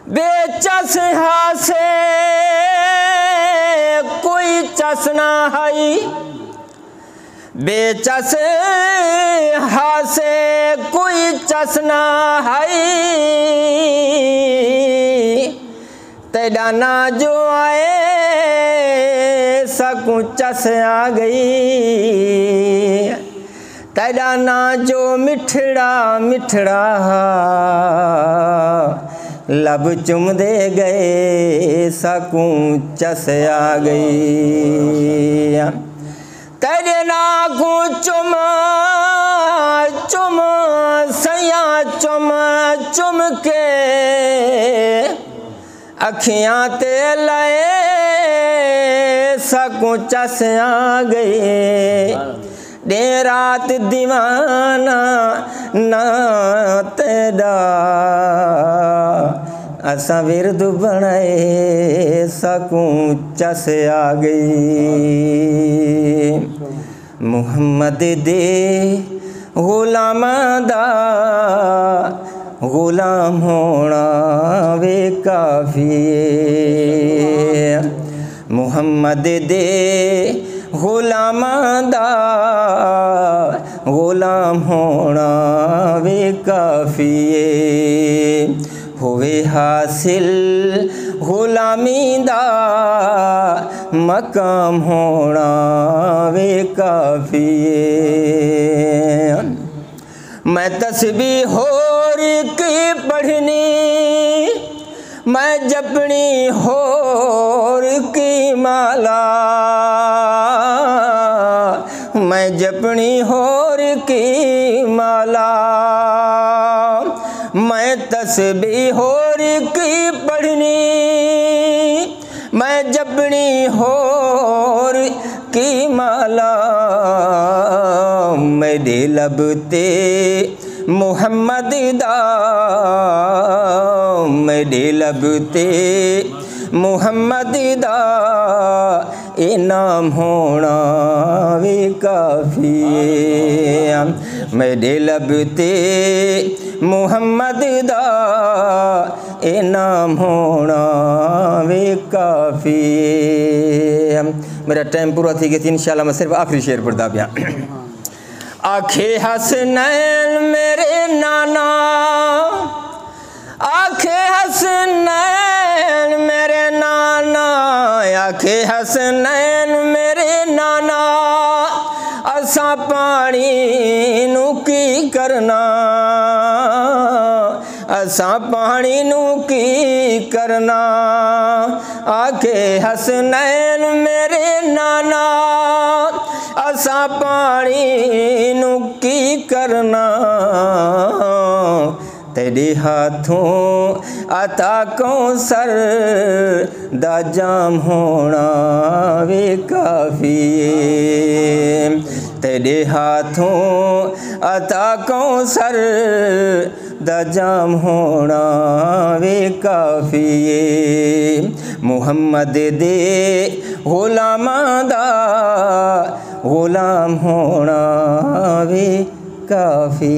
बेचस हासे कोई चसना है, बेचस हासे कोई चसना है, तेरा ना जो आए सकूँ चस आ गई, तेरा ना जो मिठड़ा मिठड़ा लब चुम दे गए सकूँ चस आ गई, तेरे ना को चुम चुम सैया चुम चुम के अखियाँ ते लए सकूँ चस आ गए, दिन रात दीवाना ना तेरा असा विरद बनाए सकूँ चस आ गई। मुहम्मद दे गुलामां दा गुलाम होना वे काफी, मुहम्मद दे गुलामां दा गुलाम होना वे काफी, होवे हासिल गुलामी दा मकाम होना वे काफी। मैं तस्बीह होर की पढ़नी, मैं जपनी होर की माला, मैं जपनी होर की माला, मैं तस्बीह होर की पढ़नी, मैं जपनी होर की माला, मेरे लब ते मुहम्मद दा, मेरे लब ते मुहम्मद दा इनाम होना वे काफी, मेरे लब ते मुहम्मद दा इनाम होना वे काफी। मेरा टाइम पूरा थी गया, इंशाल्लाह मैं सिर्फ आखिरी शेर पढ़दा पिया। आखे हसनैन मेरे नाना, आखे हसनैन मेरे नाना, आखे हसनैन मेरे नाना, असा पानी नू की करना, असा पानी नू की करना, आखे हसनैन मेरे नाना, असा पानी नू की करना, तेरे हाथों अता कौसर दा जाम होना वे काफी, तेरे हाथों अता कौसर दा जाम होना वे काफी, मुहम्मद दे गुलामां दा गुलाम होना वे काफी।